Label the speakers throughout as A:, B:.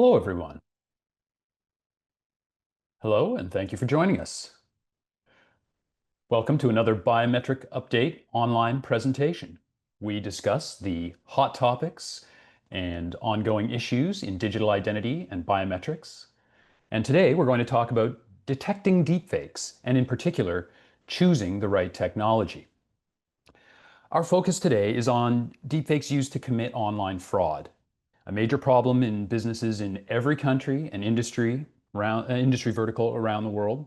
A: Hello, everyone. Hello, and thank you for joining us. Welcome to another Biometric Update online presentation. We discuss the hot topics and ongoing issues in digital identity and biometrics. And today we're going to talk about detecting deepfakes, and in particular, choosing the right technology. Our focus today is on deepfakes used to commit online fraud, a major problem in businesses in every country and industry vertical around the world.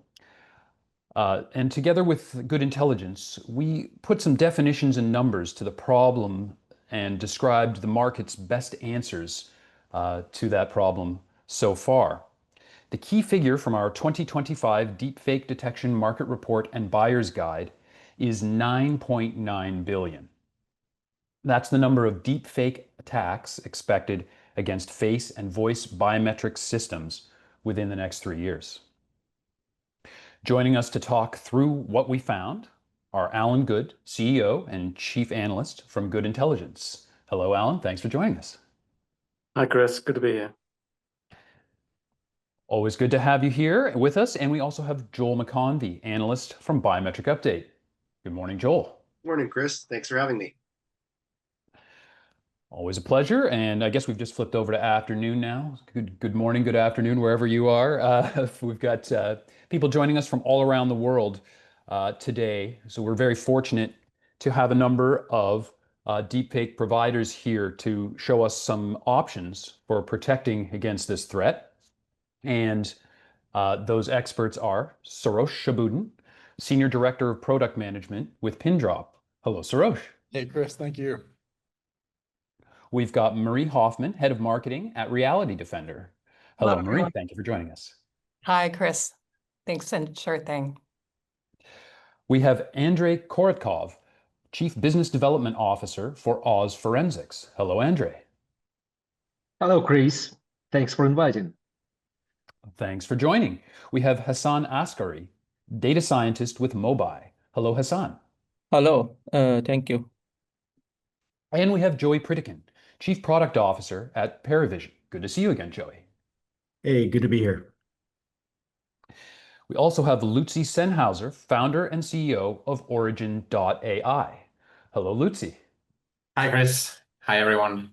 A: And together with Goode Intelligence, we put some definitions and numbers to the problem and described the market's best answers to that problem so far. The key figure from our 2025 Deepfake Detection Market Report and Buyer's Guide is 9.9 billion. That's the number of deepfake attacks expected against face and voice biometric systems within the next 3 years. Joining us to talk through what we found are Alan Goode, CEO and Chief Analyst from Goode Intelligence. Hello, Alan. Thanks for joining us.
B: Hi, Chris. Good to be here.
A: Always good to have you here with us. And we also have Joel McConvey, analyst from Biometric Update. Good morning, Joel.
C: Morning, Chris. Thanks for having me.
A: Always a pleasure. And I guess we've just flipped over to afternoon now. Good morning, good afternoon, wherever you are. We've got people joining us from all around the world today. So we're very fortunate to have a number of deepfake providers here to show us some options for protecting against this threat. And those experts are Sarosh Shabudin, Senior Director of Product Management with Pindrop. Hello, Sarosh.
D: Hey, Chris. Thank you.
A: We've got Marie Hoffman, Head of Marketing at Reality Defender. Hello,
E: Hello,
A: Marie.
E: everyone.
A: Thank you for joining us.
E: Hi, Chris. Thanks, and sure thing.
A: We have Andrei Korotkov, Chief Business Development Officer for Oz Forensics. Hello, Andrei.
F: Hello, Chris. Thanks for inviting.
A: Thanks for joining. We have Hassan Askari, Data Scientist with Mobai. Hello, Hassan.
G: Hello, thank you.
A: And we have Joey Pritikin, Chief Product Officer at Paravision. Good to see you again, Joey.
H: Hey, good to be here.
A: We also have Lutzi Sennhauser, founder and CEO of Aurigin.ai. Hello, Lutzi.
I: Hi, Chris. Hi, everyone.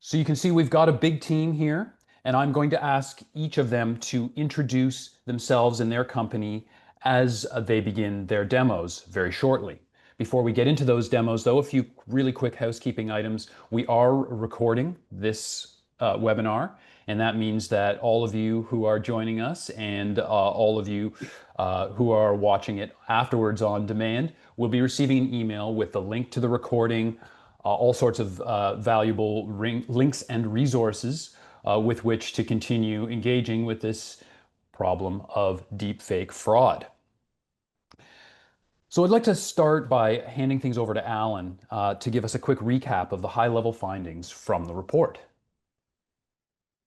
A: So you can see we've got a big team here, and I'm going to ask each of them to introduce themselves and their company as they begin their demos very shortly. Before we get into those demos, though, a few really quick housekeeping items. We are recording this webinar, and that means that all of you who are joining us and all of you who are watching it afterwards on demand will be receiving an email with the link to the recording, all sorts of valuable links and resources with which to continue engaging with this problem of deepfake fraud. So I'd like to start by handing things over to Alan to give us a quick recap of the high-level findings from the report.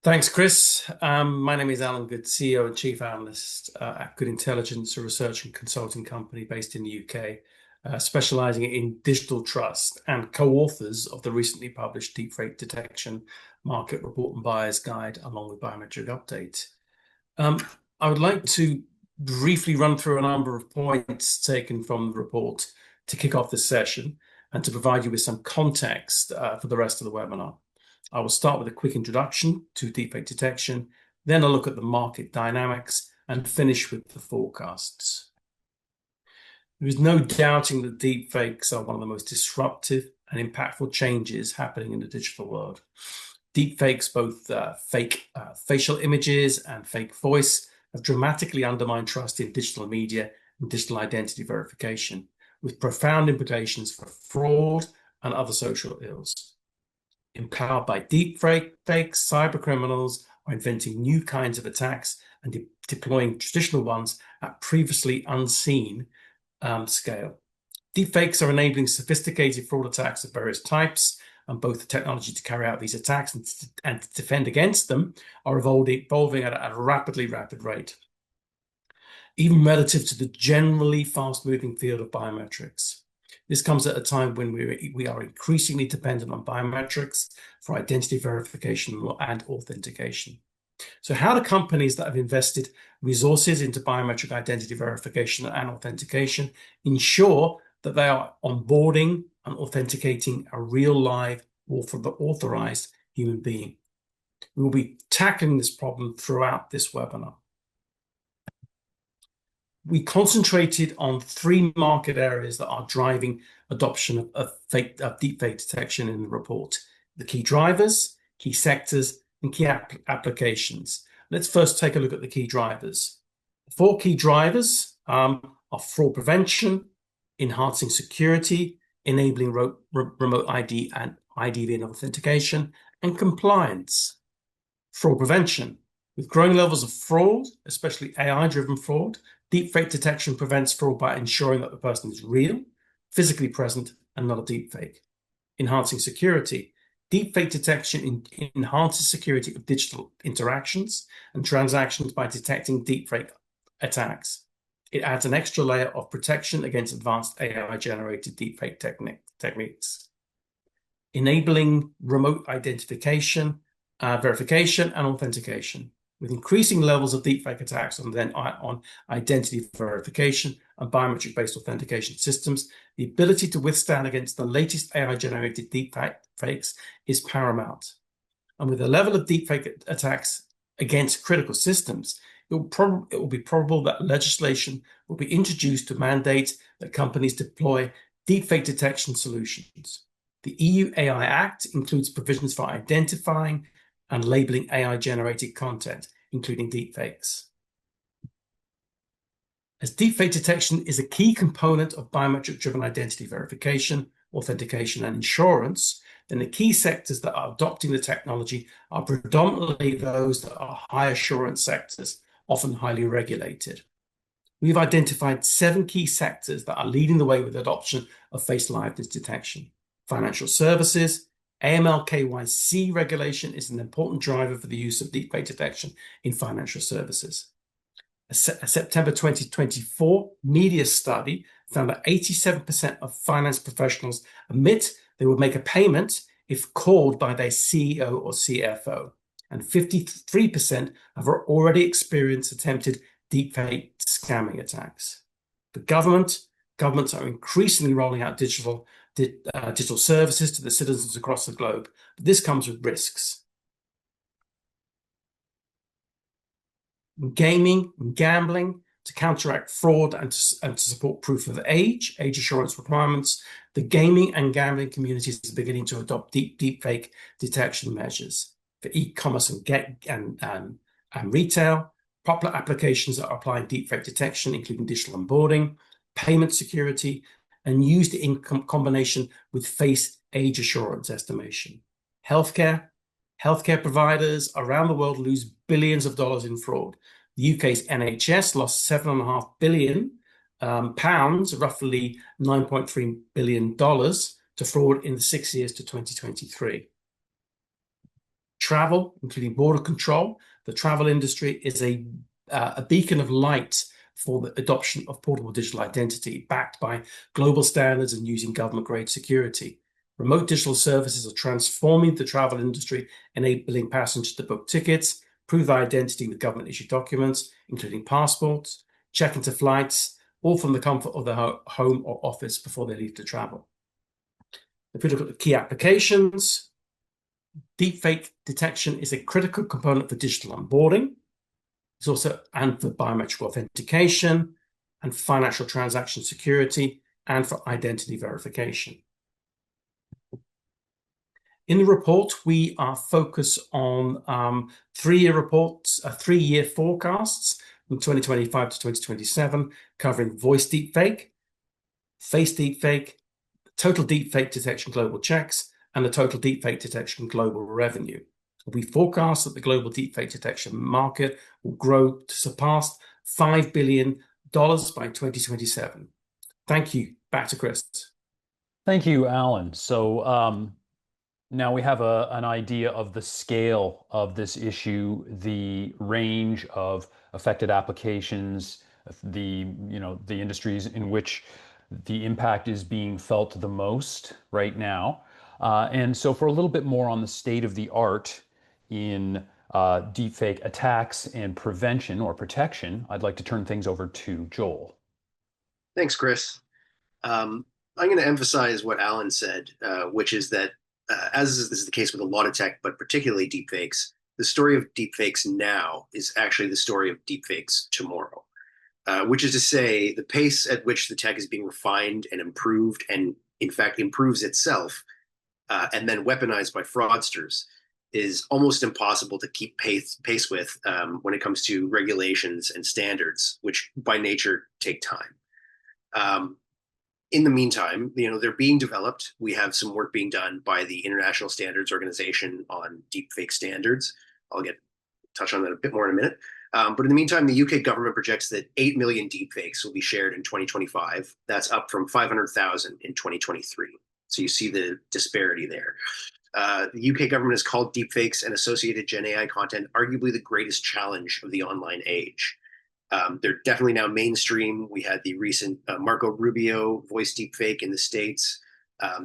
B: Thanks, Chris. My name is Alan Goode, CEO and Chief Analyst at Goode Intelligence, a research and consulting company based in the UK, specializing in digital trust and co-authors of the recently published Deepfake Detection Market Report and Buyer's Guide, along with Biometric Update. I would like to briefly run through a number of points taken from the report to kick off this session and to provide you with some context for the rest of the webinar. I will start with a quick introduction to deepfake detection, then a look at the market dynamics, and finish with the forecasts. There is no doubting that deepfakes are one of the most disruptive and impactful changes happening in the digital world. Deepfakes, both fake facial images and fake voice, have dramatically undermined trust in digital media and digital identity verification, with profound implications for fraud and other social ills. Empowered by deepfakes, cybercriminals are inventing new kinds of attacks and deploying traditional ones at previously unseen scale. Deepfakes are enabling sophisticated fraud attacks of various types, and both the technology to carry out these attacks and to defend against them are evolving at a rapid rate, even relative to the generally fast-moving field of biometrics. This comes at a time when we are increasingly dependent on biometrics for identity verification and authentication. So how do companies that have invested resources into biometric identity verification and authentication ensure that they are onboarding and authenticating a real live authorized human being? We will be tackling this problem throughout this webinar. We concentrated on 3 market areas that are driving adoption of deepfake detection in the report: the key drivers, key sectors, and key applications. Let's first take a look at the key drivers. The 4 key drivers are fraud prevention, enhancing security, enabling remote ID and IDV authentication, and compliance. Fraud prevention. With growing levels of fraud, especially AI-driven fraud, deepfake detection prevents fraud by ensuring that the person is real, physically present, and not a deepfake. Enhancing security. Deepfake detection enhances security of digital interactions and transactions by detecting deepfake attacks. It adds an extra layer of protection against advanced AI-generated deepfake techniques. Enabling remote identification, verification, and authentication. With increasing levels of deepfake attacks on identity verification and biometric-based authentication systems, the ability to withstand against the latest AI-generated deepfakes is paramount. And with the level of deepfake attacks against critical systems, it will be probable that legislation will be introduced to mandate that companies deploy deepfake detection solutions. The EU AI Act includes provisions for identifying and labeling AI-generated content, including deepfakes. As deepfake detection is a key component of biometric-driven identity verification, authentication, and insurance, then the key sectors that are adopting the technology are predominantly those that are high assurance sectors, often highly regulated. We've identified 7 key sectors that are leading the way with adoption of face liveness detection. Financial services. AML/KYC regulation is an important driver for the use of deepfake detection in financial services. A September 2024 media study found that 87% of finance professionals admit they would make a payment if called by their CEO or CFO, and 53% have already experienced attempted deepfake scamming attacks. The governments are increasingly rolling out digital services to the citizens across the globe, but this comes with risks. In gaming and gambling, to counteract fraud and to support proof of age assurance requirements, the gaming and gambling communities are beginning to adopt deepfake detection measures. For e-commerce and retail, popular applications are applying deepfake detection, including digital onboarding, payment security, and used in combination with face age assurance estimation. Healthcare providers around the world lose billions of dollars in fraud. The UK's NHS lost £7.5 billion, roughly $9.3 billion, to fraud in the 6 years to 2023. Travel, including border control, the travel industry is a beacon of light for the adoption of portable digital identity, backed by global standards and using government-grade security. Remote digital services are transforming the travel industry, enabling passengers to book tickets, prove their identity with government-issued documents, including passports, check into flights, all from the comfort of their home or office before they leave to travel. If we look at the key applications, deepfake detection is a critical component for digital onboarding. It's also and for biometric authentication and financial transaction security and for identity verification. In the report, we are focused on 3-year forecasts from 2025 to 2027, covering voice deepfake, face deepfake, total deepfake detection global checks, and the total deepfake detection global revenue. We forecast that the global deepfake detection market will grow to surpass $5 billion by 2027. Thank you. Back to Chris.
A: Thank you, Alan. So now we have an idea of the scale of this issue, the range of affected applications, the industries in which the impact is being felt the most right now. And so for a little bit more on the state of the art in deepfake attacks and prevention or protection, I'd like to turn things over to Joel.
C: Thanks, Chris. I'm going to emphasize what Alan said, which is that, as is the case with a lot of tech, but particularly deepfakes, the story of deepfakes now is actually the story of deepfakes tomorrow, which is to say the pace at which the tech is being refined and improved, and in fact improves itself, and then weaponized by fraudsters, is almost impossible to keep pace with when it comes to regulations and standards, which by nature take time. In the meantime, they're being developed. We have some work being done by the International Standards Organization on deepfake standards. I'll touch on that a bit more in a minute. But in the meantime, the UK government projects that 8 million deepfakes will be shared in 2025. That's up from 500,000 in 2023. So you see the disparity there. The UK government has called deepfakes and associated Gen AI content arguably the greatest challenge of the online age. They're definitely now mainstream. We had the recent Marco Rubio voice deepfake in the States.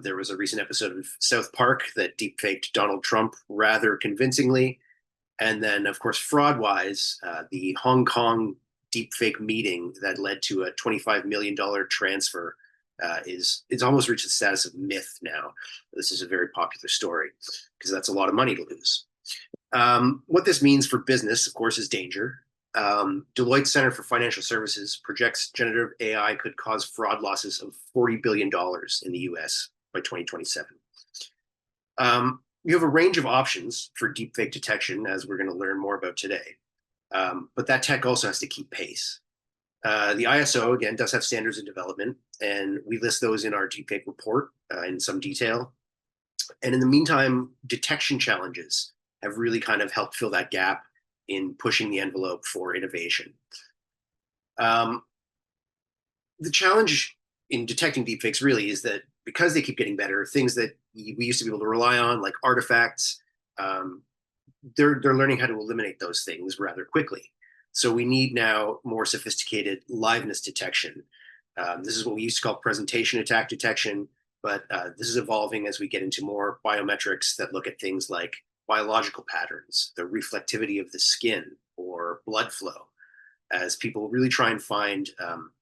C: There was a recent episode of South Park that deepfaked Donald Trump rather convincingly. And then, of course, fraud-wise, the Hong Kong deepfake meeting that led to a $25 million transfer it's almost reached the status of myth now. This is a very popular story because that's a lot of money to lose. What this means for business, of course, is danger. Deloitte Center for Financial Services projects generative AI could cause fraud losses of $40 billion in the US by 2027. You have a range of options for deepfake detection, as we're going to learn more about today. But that tech also has to keep pace. The ISO, again, does have standards in development, and we list those in our deepfake report in some detail. And in the meantime, detection challenges have really kind of helped fill that gap in pushing the envelope for innovation. The challenge in detecting deepfakes really is that because they keep getting better, things that we used to be able to rely on, like artifacts, they're learning how to eliminate those things rather quickly. So we need now more sophisticated liveness detection. This is what we used to call presentation attack detection, but this is evolving as we get into more biometrics that look at things like biological patterns, the reflectivity of the skin, or blood flow, as people really try and find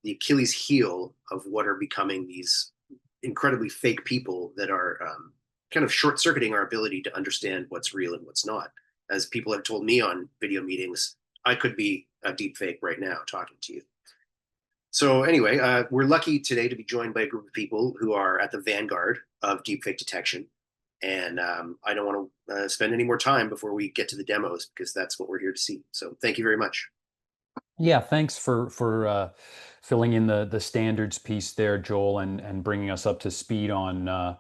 C: the Achilles heel of what are becoming these incredibly fake people that are kind of short-circuiting our ability to understand what's real and what's not. As people have told me on video meetings, I could be a deep fake right now talking to you. So anyway, we're lucky today to be joined by a group of people who are at the vanguard of deepfake detection. And I don't want to spend any more time before we get to the demos, because that's what we're here to see. So thank you very much.
A: Yeah, thanks for filling in the standards piece there, Joel, and bringing us up to speed on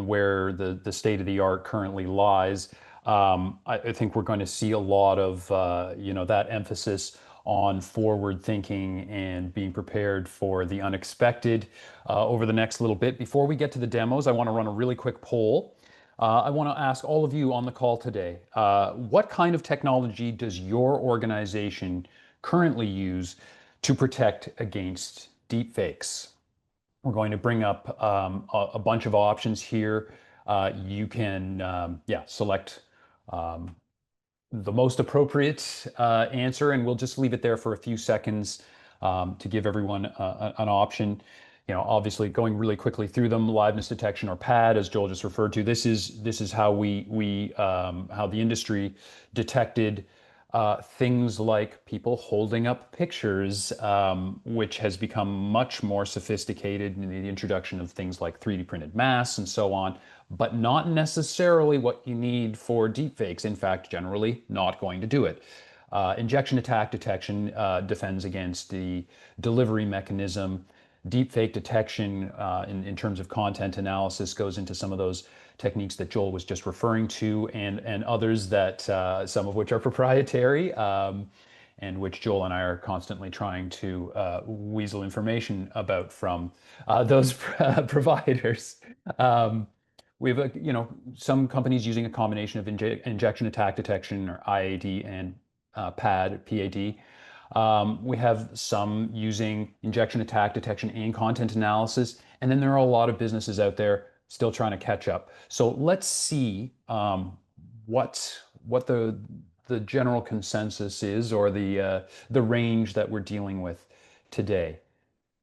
A: where the state of the art currently lies. I think we're going to see a lot of that emphasis on forward thinking and being prepared for the unexpected over the next little bit. Before we get to the demos, I want to run a really quick poll. I want to ask all of you on the call today, what kind of technology does your organization currently use to protect against deepfakes? We're going to bring up a bunch of options here. You can select the most appropriate answer, and we'll just leave it there for a few seconds to give everyone an option. Obviously going really quickly through them: liveness detection, or PAD, as Joel just referred to. This is how how the industry detected things like people holding up pictures, which has become much more sophisticated in the introduction of things like 3D printed masks and so on, but not necessarily what you need for deepfakes. In fact, generally not going to do it. Injection attack detection defends against the delivery mechanism. Deepfake detection in terms of content analysis goes into some of those techniques that Joel was just referring to, and others that some of which are proprietary, and which Joel and I are constantly trying to weasel information about from those providers. We have some companies using a combination of injection attack detection, or IAD, and PAD. We have some using injection attack detection and content analysis. And then there are a lot of businesses out there still trying to catch up. So let's see what the general consensus is, or the range that we're dealing with today.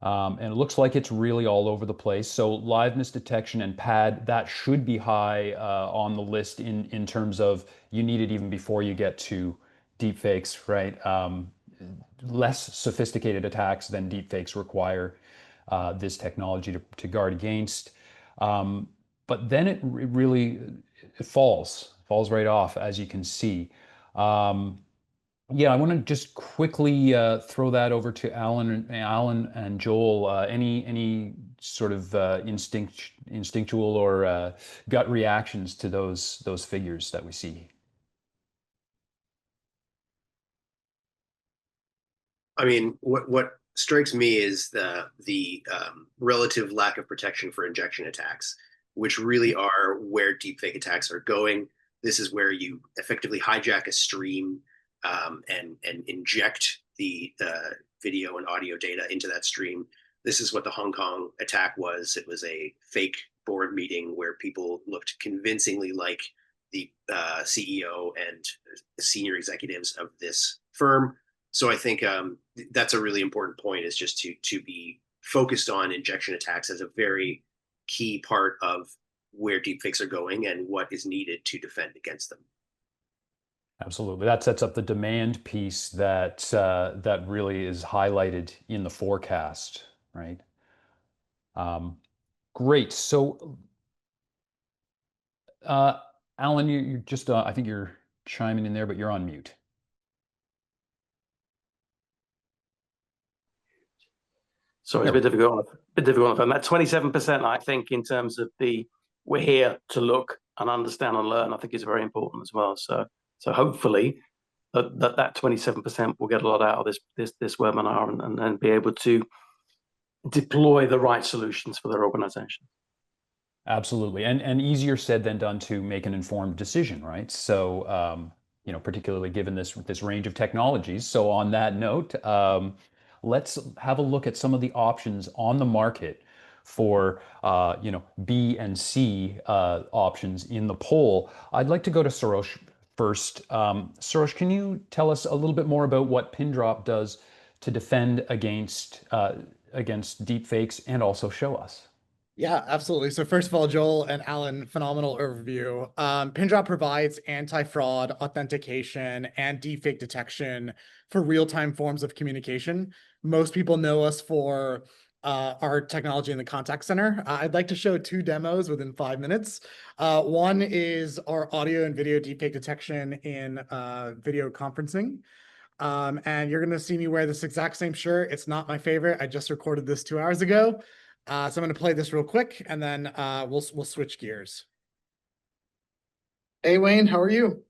A: And it looks like it's really all over the place. So liveness detection and pad, that should be high on the list in terms of you need it even before you get to deepfakes, right? Less sophisticated attacks than deepfakes require this technology to guard against. But then it really falls right off, as you can see. Yeah, I want to just quickly throw that over to Alan and Joel. Any sort of instinctual or gut reactions to those figures that we see?
C: I mean, what strikes me is the relative lack of protection for injection attacks, which really are where deepfake attacks are going. This is where you effectively hijack a stream and inject the video and audio data into that stream. This is what the Hong Kong attack was. It was a fake board meeting where people looked convincingly like the CEO and senior executives of this firm. So I think that's a really important point, is just to be focused on injection attacks as a very key part of where deepfakes are going and what is needed to defend against them.
A: Absolutely. That sets up the demand piece that that really is highlighted in the forecast, right? Great. So, Alan, you're just, I think you're chiming in there, but you're on mute.
D: So it's a bit difficult. And that 27%, I think, in terms of we're here to look and understand and learn, I think is very important as well. So hopefully that 27% will get a lot out of this webinar and be able to deploy the right solutions for their organization.
A: Absolutely. And easier said than done to make an informed decision, right? So, you know, particularly given this range of technologies. So on that note, let's have a look at some of the options on the market for you know, B and C options in the poll. I'd like to go to Sarosh first. Sarosh, can you tell us a little bit more about what Pindrop does to defend against deepfakes, and also show us?
J: Yeah, absolutely. So first of all, Joel and Alan, phenomenal overview. Pindrop provides anti-fraud authentication and deepfake detection for real-time forms of communication. Most people know us for our technology in the contact center. I'd like to show two demos within 5 minutes. One is our audio and video deepfake detection in video conferencing. And you're going to see me wear this exact same shirt. It's not my favorite. I just recorded this 2 hours ago. So I'm going to play this real quick, and then we'll switch gears. Hey, Wayne, how are you?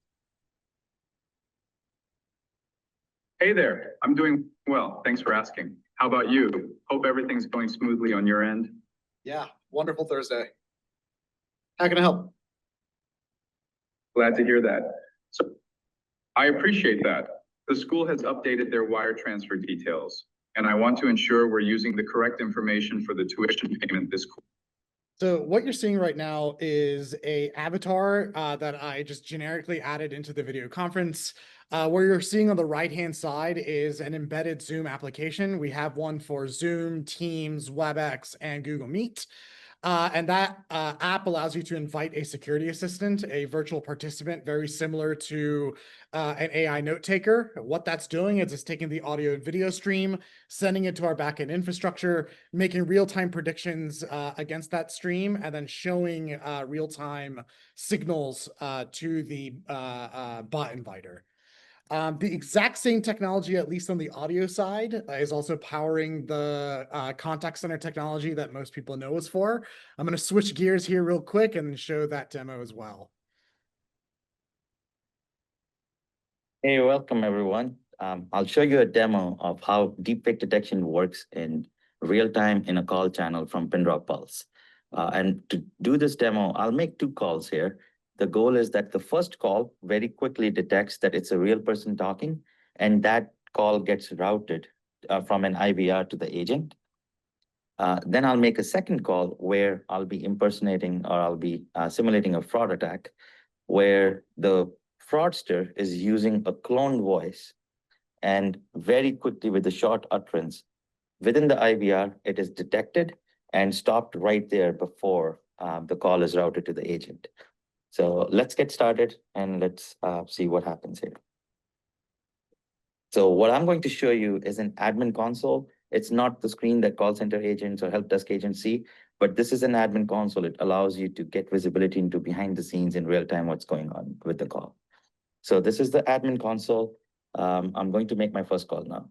K: Hey there, I'm doing well. Thanks for asking. How about you? Hope everything's going smoothly on your end.
J: Yeah, wonderful Thursday. How can I help?
K: Glad to hear that. So I appreciate that. The school has updated their wire transfer details, and I want to ensure we're using the correct information for the tuition payment this quarter.
J: So what you're seeing right now is a avatar that I just generically added into the video conference. Where you're seeing on the right-hand side is an embedded Zoom application. We have one for Zoom, Teams, WebEx, and Google Meet. And that app allows you to invite a security assistant, a virtual participant, very similar to an AI note taker. What that's doing is it's taking the audio and video stream, sending it to our backend infrastructure, making real-time predictions against that stream, and then showing real-time signals to the bot inviter. The exact same technology, at least on the audio side, is also powering the contact center technology that most people know us for. I'm going to switch gears here real quick and show that demo as well.
L: Hey, welcome everyone. I'll show you a demo of how deepfake detection works in real time in a call channel from Pindrop Pulse. And to do this demo, I'll make 2 calls here. The goal is that the first call very quickly detects that it's a real person talking, and that call gets routed from an IVR to the agent. Then I'll make a second call where I'll be impersonating or I'll be simulating a fraud attack where the fraudster is using a cloned voice, and very quickly with a short utterance within the IVR, it is detected and stopped right there before the call is routed to the agent. So let's get started and let's see what happens here. So what I'm going to show you is an admin console. It's not the screen that call center agents or help desk agents see, but this is an admin console. It allows you to get visibility into behind the scenes in real time what's going on with the call. So this is the admin console. I'm going to make my first call now.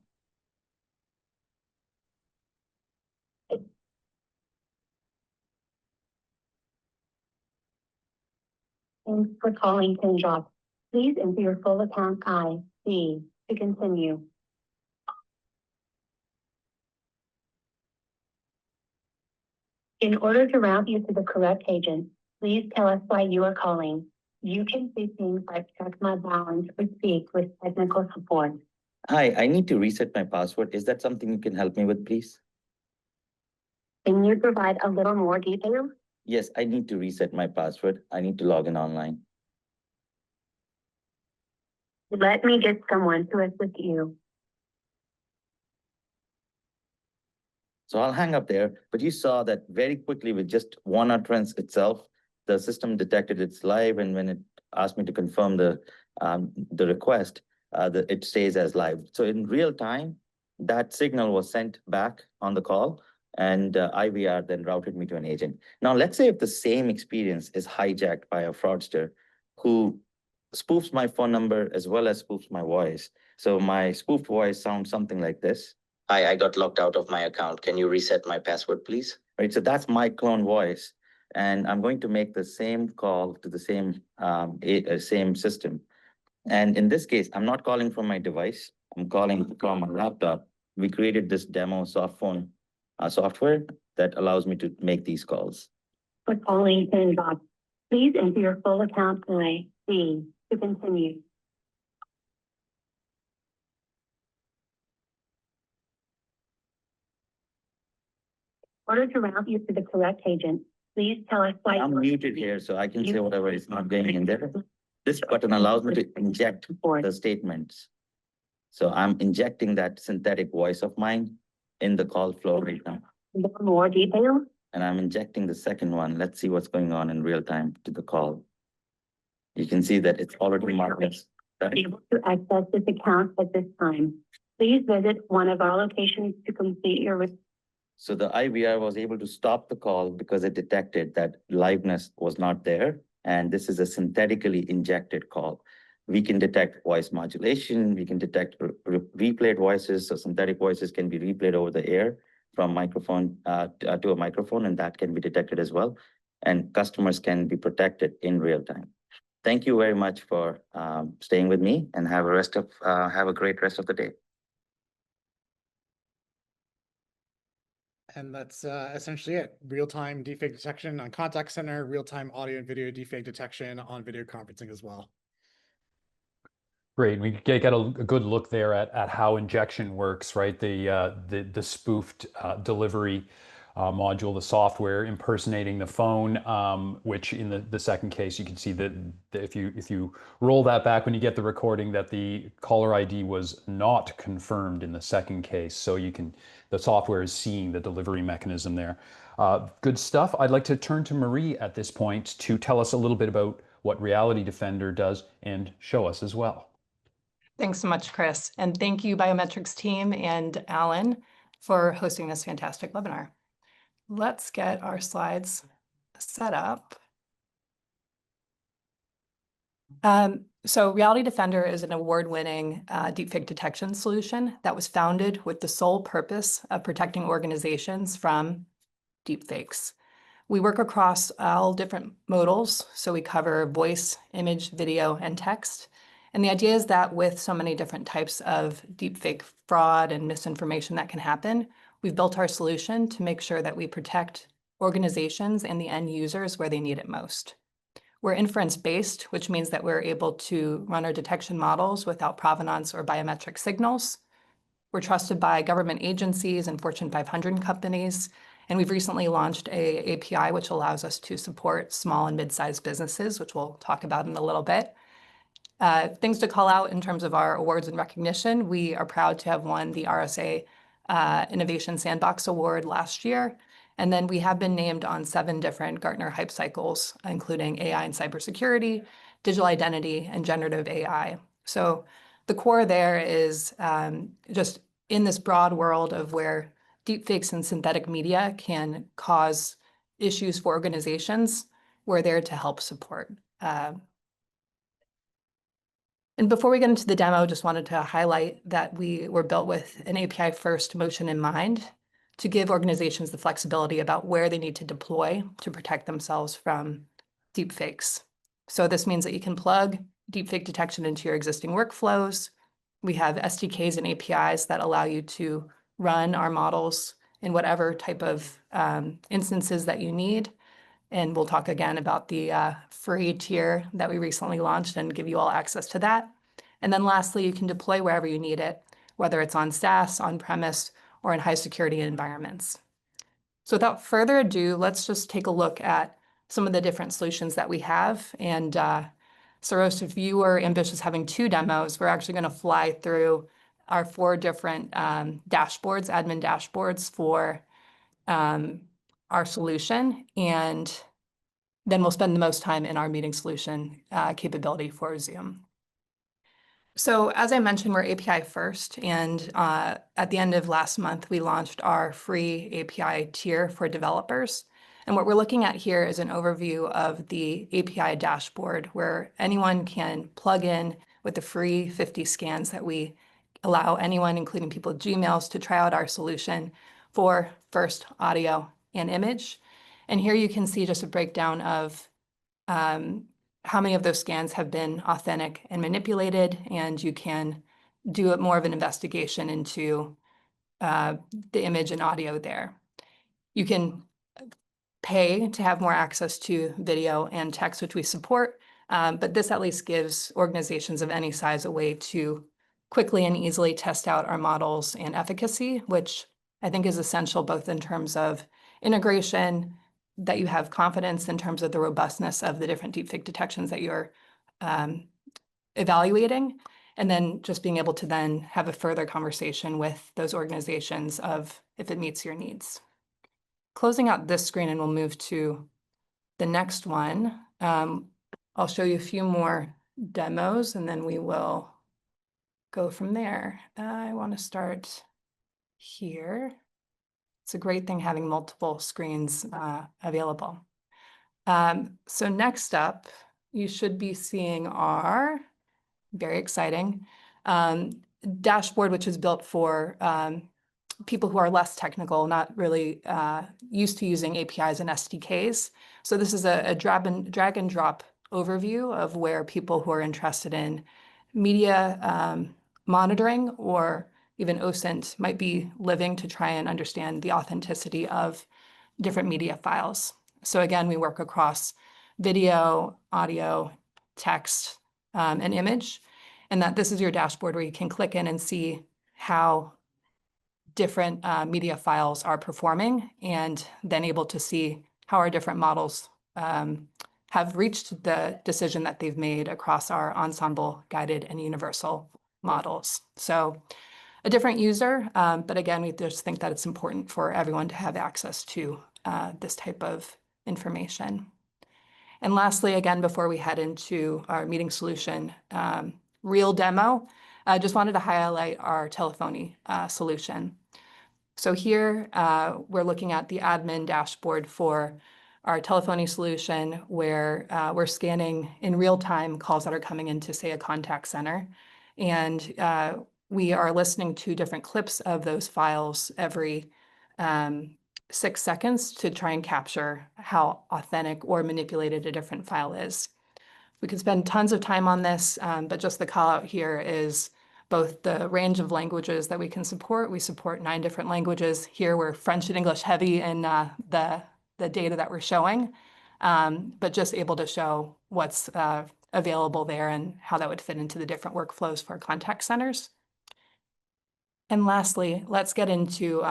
M: Thanks for calling Pindrop. Please enter your full account ID to continue. In order to route you to the correct agent, please tell us why you are calling. You can say things like check my balance or speak with technical support.
L: Hi, I need to reset my password. Is that something you can help me with, please?
M: Can you provide a little more detail?
L: Yes, I need to reset my password. I need to log in online.
M: Let me get someone to assist you.
L: So I'll hang up there, but you saw that very quickly with just one utterance itself, the system detected it's live, and when it asked me to confirm the request, it stays as live. So in real time, that signal was sent back on the call, and IVR then routed me to an agent. Now, let's say if the same experience is hijacked by a fraudster who spoofs my phone number as well as spoofs my voice. So my spoofed voice sounds something like this. Hi, I got locked out of my account. Can you reset my password, please? Right, so that's my clone voice. And I'm going to make the same call to the same system. And in this case, I'm not calling from my device. I'm calling from my laptop. We created this demo softphone software that allows me to make these calls.
M: For calling Pindrop, please enter your full account ID to continue. In order to route you to the correct agent, please tell us why.
L: I'm muted here, so I can say whatever is not going in there. This button allows me to inject the statements. So I'm injecting that synthetic voice of mine in the call flow right now.
M: More detail?
L: And I'm injecting the second one. Let's see what's going on in real time to the call. You can see that it's already marked as
M: able to access this account at this time. Please visit one of our locations to complete your.
L: So the IVR was able to stop the call because it detected that liveness was not there. And this is a synthetically injected call. We can detect voice modulation. We can detect replayed voices. So synthetic voices can be replayed over the air from microphone to a microphone, and that can be detected as well. And customers can be protected in real time. Thank you very much for staying with me, and have a great rest of the day.
J: And that's essentially it. Real-time deepfake detection on contact center, real-time audio and video deepfake detection on video conferencing as well.
A: Great. We get a good look there at how injection works, right? The spoofed delivery module, the software impersonating the phone, which in the second case, you can see that if you roll that back when you get the recording, that the caller ID was not confirmed in the second case. So the software is seeing the delivery mechanism there. Good stuff. I'd like to turn to Marie at this point to tell us a little bit about what Reality Defender does and show us as well.
E: Thanks so much, Chris. And thank you, Biometrics team and Alan, for hosting this fantastic webinar. Let's get our slides set up. So Reality Defender is an award-winning deepfake detection solution that was founded with the sole purpose of protecting organizations from deepfakes. We work across all different modals, so we cover voice, image, video, and text. And the idea is that with so many different types of deepfake fraud and misinformation that can happen, we've built our solution to make sure that we protect organizations and the end users where they need it most. We're inference-based, which means that we're able to run our detection models without provenance or biometric signals. We're trusted by government agencies and Fortune 500 companies. And we've recently launched a API which allows us to support small and mid-sized businesses, which we'll talk about in a little bit. Things to call out in terms of our awards and recognition. We are proud to have won the RSA Innovation Sandbox Award last year. And then we have been named on 7 different Gartner Hype Cycles, including AI and cybersecurity, digital identity, and generative AI. So the core there is just in this broad world of where deepfakes and synthetic media can cause issues for organizations, we're there to help support. And before we get into the demo, just wanted to highlight that we were built with an API first motion in mind to give organizations the flexibility about where they need to deploy to protect themselves from deepfakes. So this means that you can plug deepfake detection into your existing workflows. We have SDKs and APIs that allow you to run our models in whatever type of instances that you need. And we'll talk again about the free tier that we recently launched and give you all access to that. And then lastly, you can deploy wherever you need it, whether it's on SaaS, on-premise, or in high security environments. So without further ado, let's just take a look at some of the different solutions that we have. And Saros, if you were ambitious having 2 demos, we're actually going to fly through our 4 different dashboards, admin dashboards for our solution, and then we'll spend the most time in our meeting solution capability for Zoom. So as I mentioned, we're API first, and at the end of last month, we launched our free API tier for developers. And what we're looking at here is an overview of the API dashboard where anyone can plug in with the free 50 scans that we allow anyone, including people with Gmails, to try out our solution for first audio and image. And here you can see just a breakdown of how many of those scans have been authentic and manipulated, and you can do more of an investigation into the image and audio there. You can pay to have more access to video and text, which we support, but this at least gives organizations of any size a way to quickly and easily test out our models and efficacy, which I think is essential both in terms of integration, that you have confidence in terms of the robustness of the different deepfake detections that you're evaluating, and then just being able to then have a further conversation with those organizations of if it meets your needs. Closing out this screen, and we'll move to the next one. I'll show you a few more demos, and then we will go from there. I want to start here. It's a great thing having multiple screens available. So next up, you should be seeing our very exciting dashboard, which is built for people who are less technical, not really used to using APIs and SDKs. So this is a drag and drop overview of where people who are interested in media monitoring or even OSINT might be living to try and understand the authenticity of different media files. So again, we work across video, audio, text, and image, and that this is your dashboard where you can click in and see how different media files are performing, and then able to see how our different models have reached the decision that they've made across our ensemble, guided, and universal models. So a different user, but again, we just think that it's important for everyone to have access to this type of information. And lastly, again, before we head into our meeting solution real demo, I just wanted to highlight our telephony solution. So here we're looking at the admin dashboard for our telephony solution where we're scanning in real time calls that are coming into, say, a contact center. And we are listening to different clips of those files every 6 seconds to try and capture how authentic or manipulated a different file is. We could spend tons of time on this, but just the call out here is both the range of languages that we can support. We support 9 different languages. Here we're French and English heavy in the data that we're showing, but just able to show what's available there and how that would fit into the different workflows for contact centers. And lastly, let's get into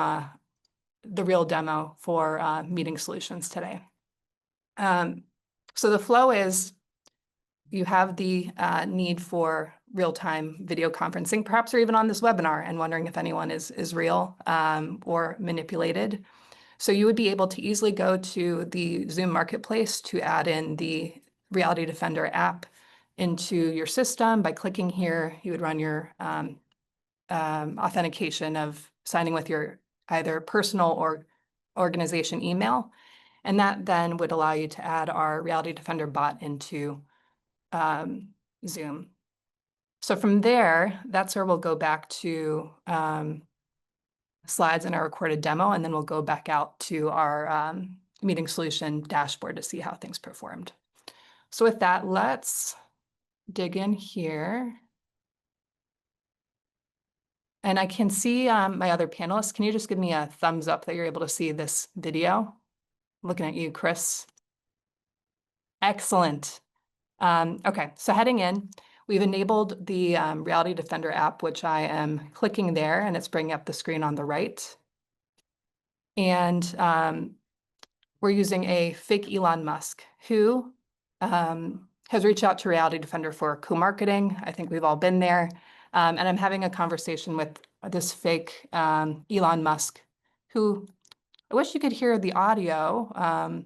E: the real demo for meeting solutions today. So the flow is you have the need for real-time video conferencing, perhaps you're even on this webinar and wondering if anyone is real or manipulated. So you would be able to easily go to the Zoom Marketplace to add in the Reality Defender app into your system. By clicking here, you would run your authentication of signing with your either personal or organization email. And that then would allow you to add our Reality Defender bot into Zoom. So from there, that's where we'll go back to slides in our recorded demo, and then we'll go back out to our meeting solution dashboard to see how things performed. So with that, let's dig in here. And I can see my other panelists. Can you just give me a thumbs up that you're able to see this video? Looking at you, Chris. Excellent. Okay, so heading in, we've enabled the Reality Defender app, which I am clicking there, and it's bringing up the screen on the right. And we're using a fake Elon Musk who has reached out to Reality Defender for co-marketing. I think we've all been there. And I'm having a conversation with this fake Elon Musk, who I wish you could hear the audio.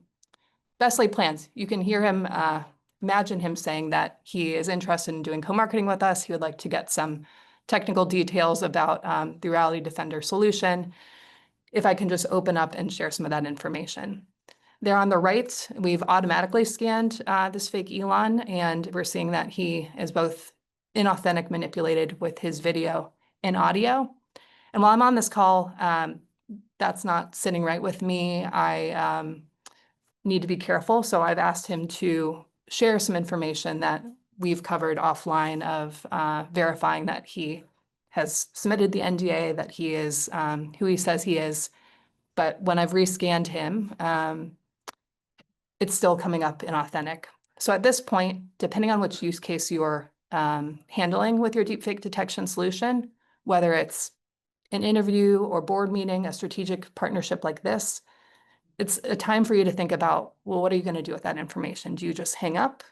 E: Best laid plans. You can hear him, imagine him saying that he is interested in doing co-marketing with us. He would like to get some technical details about the Reality Defender solution. If I can just open up and share some of that information. There on the right, we've automatically scanned this fake Elon, and we're seeing that he is both inauthentic manipulated with his video and audio. And while I'm on this call, that's not sitting right with me. I need to be careful. So I've asked him to share some information that we've covered offline of verifying that he has submitted the NDA, that he is who he says he is. But when I've rescanned him, it's still coming up inauthentic. So at this point, depending on which use case you're handling with your deepfake detection solution, whether it's an interview or board meeting, a strategic partnership like this, it's a time for you to think about, well, what are you going to do with that information? Do you just hang up?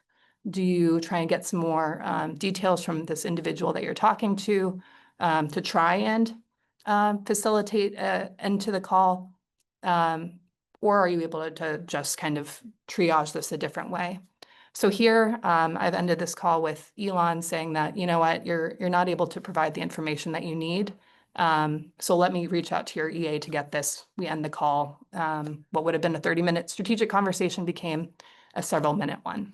E: Do you try and get some more details from this individual that you're talking to try and facilitate an end to the call? Or are you able to just kind of triage this a different way? So here, I've ended this call with Elon saying that, you know what, you're not able to provide the information that you need. So let me reach out to your EA to get this. We end the call. What would have been a 30-minute strategic conversation became a several-minute one.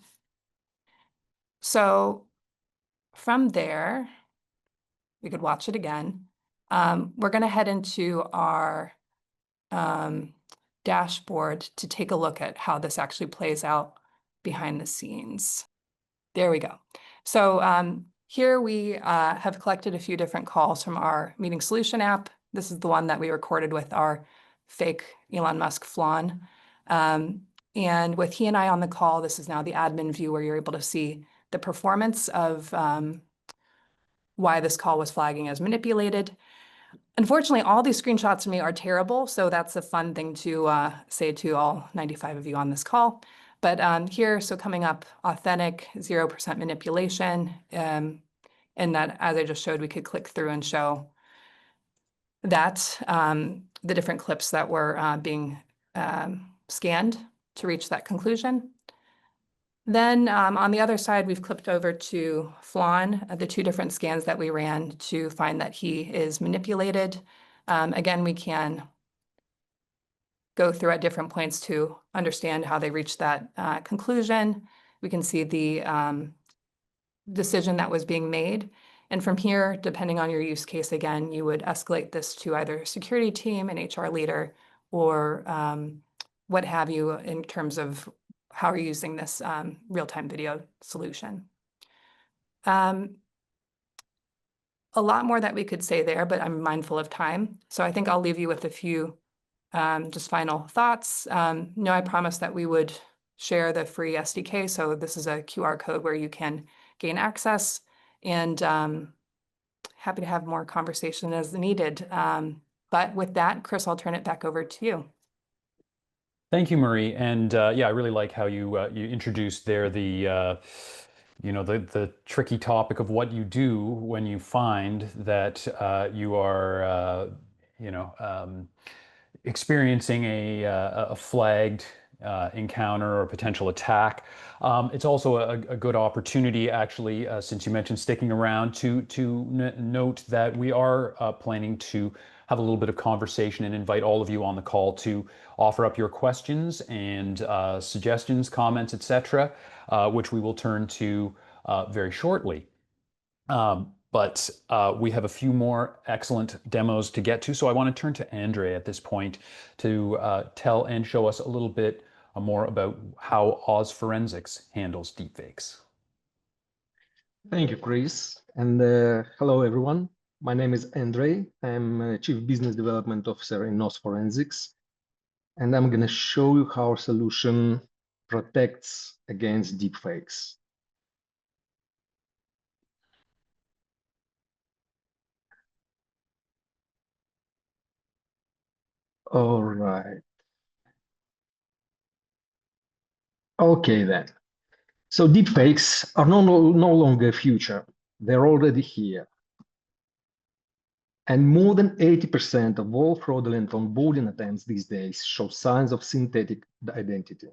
E: So from there, we could watch it again. We're going to head into our dashboard to take a look at how this actually plays out behind the scenes. There we go. So here we have collected a few different calls from our meeting solution app. This is the one that we recorded with our fake Elon Musk flawn. And with he and I on the call, this is now the admin view where you're able to see the performance of why this call was flagging as manipulated. Unfortunately, all these screenshots of me are terrible, so that's a fun thing to say to all 95 of you on this call. But here, so coming up, authentic, 0% manipulation, and that, as I just showed, we could click through and show that the different clips that were being scanned to reach that conclusion. Then on the other side, we've clipped over to Flan, the two different scans that we ran to find that he is manipulated. Again, we can go through at different points to understand how they reached that conclusion. We can see the decision that was being made. And from here, depending on your use case, again, you would escalate this to either security team, an HR leader, or what have you in terms of how you're using this real-time video solution. A lot more that we could say there, but I'm mindful of time. So I think I'll leave you with a few just final thoughts. No, I promised that we would share the free SDK. So this is a QR code where you can gain access. And happy to have more conversation as needed. But with that, Chris, I'll turn it back over to you.
A: Thank you, Marie. And yeah, I really like how you you introduced there the the tricky topic of what you do when you find that you are experiencing a flagged encounter or potential attack. It's also a good opportunity, actually, since you mentioned sticking around, to note that we are planning to have a little bit of conversation and invite all of you on the call to offer up your questions and suggestions, comments, etc., which we will turn to very shortly. But we have a few more excellent demos to get to. So I want to turn to Andre at this point to tell and show us a little bit more about how Oz Forensics handles deepfakes.
F: Thank you, Chris. And hello, everyone. My name is Andre. I'm Chief Business Development Officer in Oz Forensics. And I'm going to show you how our solution protects against deepfakes. All right. Okay, then. So deepfakes are no longer a future. They're already here. And more than 80% of all fraudulent onboarding attempts these days show signs of synthetic identity.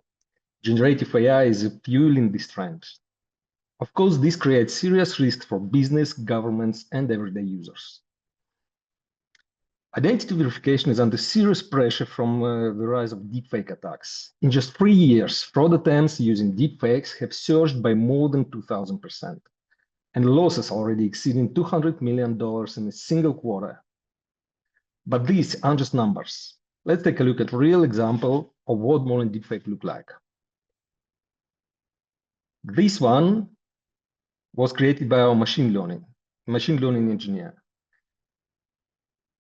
F: Generative AI is fueling this trend. Of course, this creates serious risks for business, governments, and everyday users. Identity verification is under serious pressure from the rise of deepfake attacks. In just 3 years, fraud attempts using deepfakes have surged by more than 2,000%, and losses already exceeding $200 million in a single quarter. But these aren't just numbers. Let's take a look at a real example of what modern deepfake look like. This one was created by our machine learning engineer.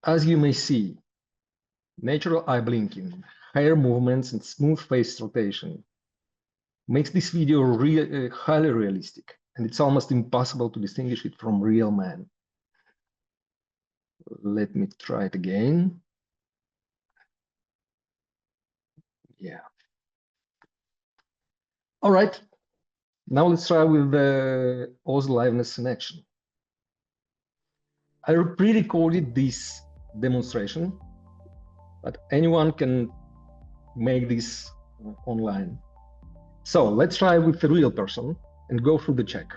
F: As you may see, natural eye blinking, hair movements, and smooth face rotation makes this video highly realistic, and it's almost impossible to distinguish it from real man. Let me try it again. Yeah. All right. Now let's try with the Oz liveness in action. I pre-recorded this demonstration, but anyone can make this online. So let's try with a real person and go through the check.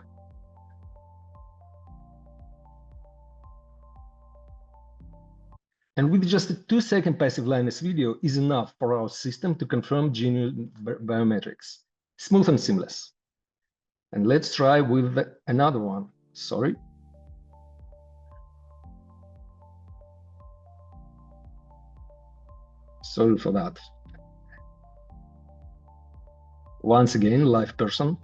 F: And with just a 2-second passive liveness video is enough for our system to confirm genuine biometrics, smooth and seamless. And let's try with another one. Sorry. Sorry for that. Once again, live person.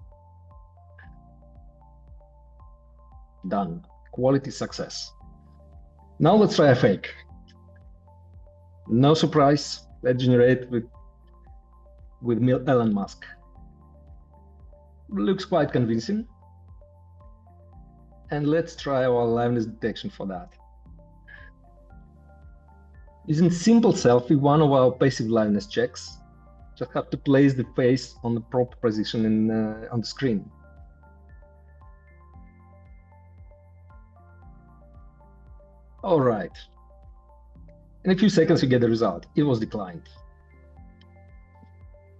F: Done. Quality success. Now let's try a fake. No surprise, let's generate with Elon Musk. Looks quite convincing. And let's try our liveness detection for that. Using simple selfie, one of our passive liveness checks, just have to place the face on the proper position on the screen. All right. In a few seconds, you get the result. It was declined.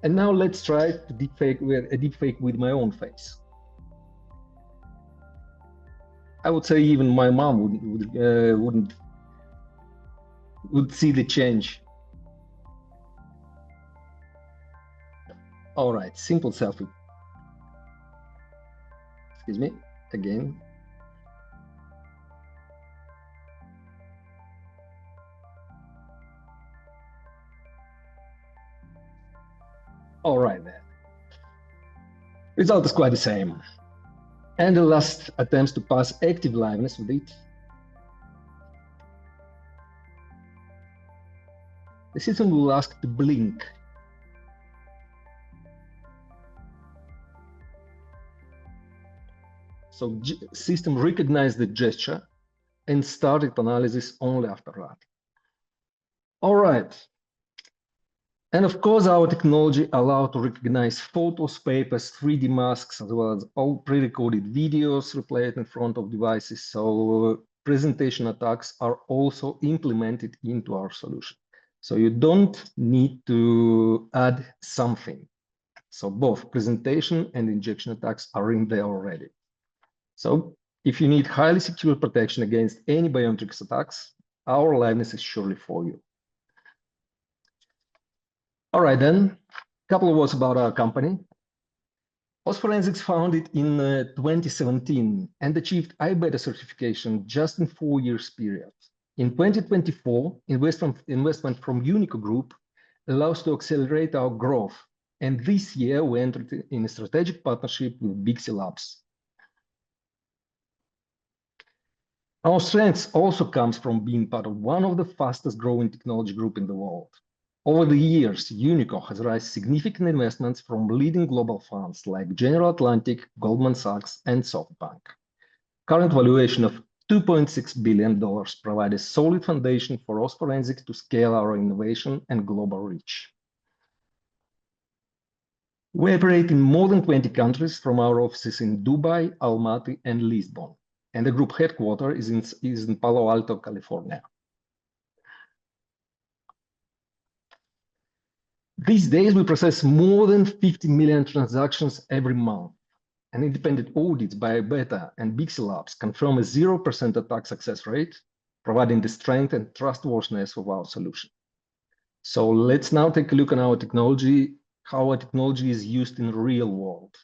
F: And now let's try to deepfake with my own face. I would say even my mom would see the change. All right, simple selfie. Excuse me, again. All right, then. Result is quite the same. And the last attempts to pass active liveness with it. The system will ask to blink. So system recognizes the gesture and started analysis only after that. All right. And of course, our technology allowed to recognize photos, papers, 3D masks, as well as all pre-recorded videos replayed in front of devices. So presentation attacks are also implemented into our solution. So you don't need to add something. So both presentation and injection attacks are in there already. So if you need highly secure protection against any biometrics attacks, our liveness is surely for you. All right, then, a couple of words about our company. OS Forensics founded in 2017 and achieved iBeta certification just in 4 years period. In 2024, investment from Unico Group allows to accelerate our growth. And this year, we entered in a strategic partnership with Bixi Labs. Our strength also comes from being part of one of the fastest growing technology group in the world. Over the years, Unico has raised significant investments from leading global funds like General Atlantic, Goldman Sachs, and SoftBank. Current valuation of $2.6 billion provides a solid foundation for OS Forensics to scale our innovation and global reach. We operate in more than 20 countries from our offices in Dubai, Almaty, and Lisbon, and the group headquarters is in Palo Alto, California. These days, we process more than 50 million transactions every month, and independent audits by iBeta and Bixi Labs confirm a 0% attack success rate, providing the strength and trustworthiness of our solution. So let's now take a look at our technology, how our technology is used in the real world.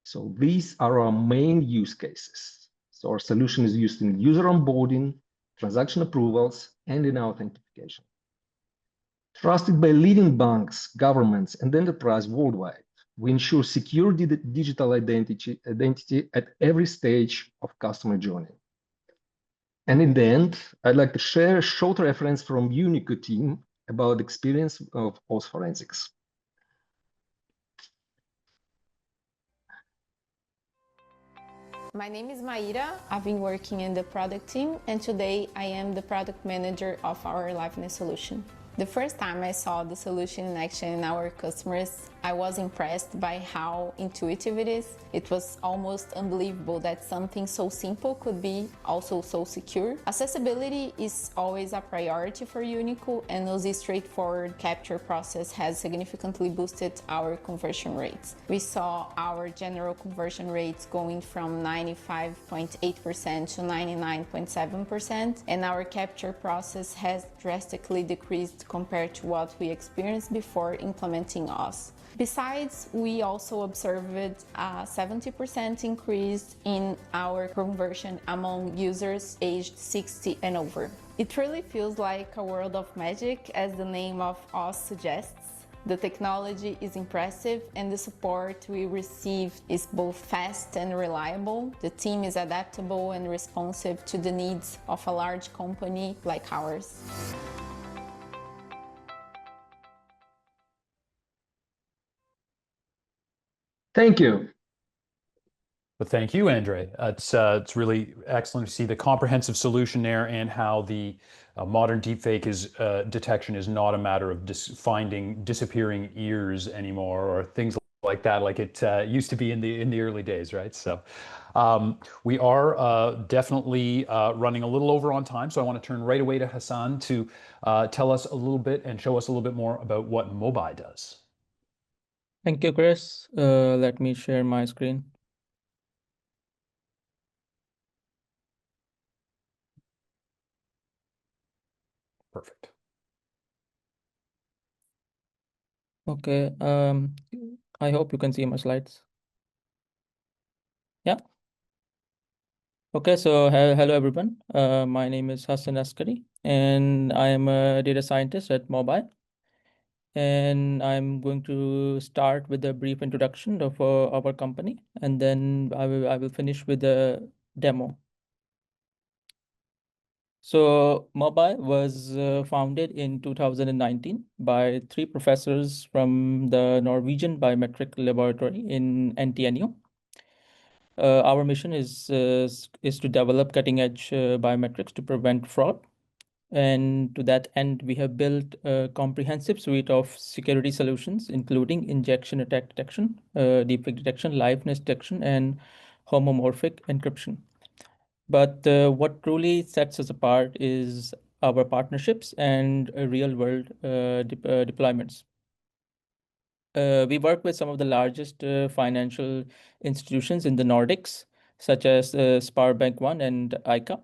F: So these are our main use cases. So our solution is used in user onboarding, transaction approvals, and in authentication. Trusted by leading banks, governments, and enterprise worldwide, we ensure secure digital identity at every stage of customer journey. And in the end, I'd like to share a short reference from Unico team about the experience of OS Forensics.
N: My name is Maíra. I've been working in the product team, and today I am the product manager of our liveness solution. The first time I saw the solution in action in our customers, I was impressed by how intuitive it is. It was almost unbelievable that something so simple could be also so secure. Accessibility is always a priority for Unico, and the straightforward capture process has significantly boosted our conversion rates. We saw our general conversion rates going from 95.8% to 99.7%, and our capture process has drastically decreased compared to what we experienced before implementing OS. Besides, we also observed a 70% increase in our conversion among users aged 60 and over. It really feels like a world of magic, as the name of OS suggests. The technology is impressive and the support we receive is both fast and reliable. The team is adaptable and responsive to the needs of a large company like ours.
F: Thank you.
A: But thank you, Andre. It's really excellent to see the comprehensive solution there and how the modern deepfake detection is not a matter of finding disappearing ears anymore or things like that, like it used to be in the early days, right? So we are definitely running a little over on time. So I want to turn right away to Hassan to tell us a little bit and show us a little bit more about what Mobai does.
G: Thank you, Chris. Let me share my screen.
A: Perfect.
G: Okay. I hope you can see my slides. Yeah. Okay, so hello everyone. My name is Hassan Askari, and I am a data scientist at Mobai. And I'm going to start with a brief introduction of our company, and then I will finish with a demo. So Mobai was founded in 2019 by 3 professors from the Norwegian Biometric Laboratory in NTNU. Our mission is to develop cutting-edge biometrics to prevent fraud. And to that end, we have built a comprehensive suite of security solutions, including injection attack detection, deepfake detection, liveness detection, and homomorphic encryption. But what truly sets us apart is our partnerships and real-world deployments. We work with some of the largest financial institutions in the Nordics, such as Sparbank 1 and ICA.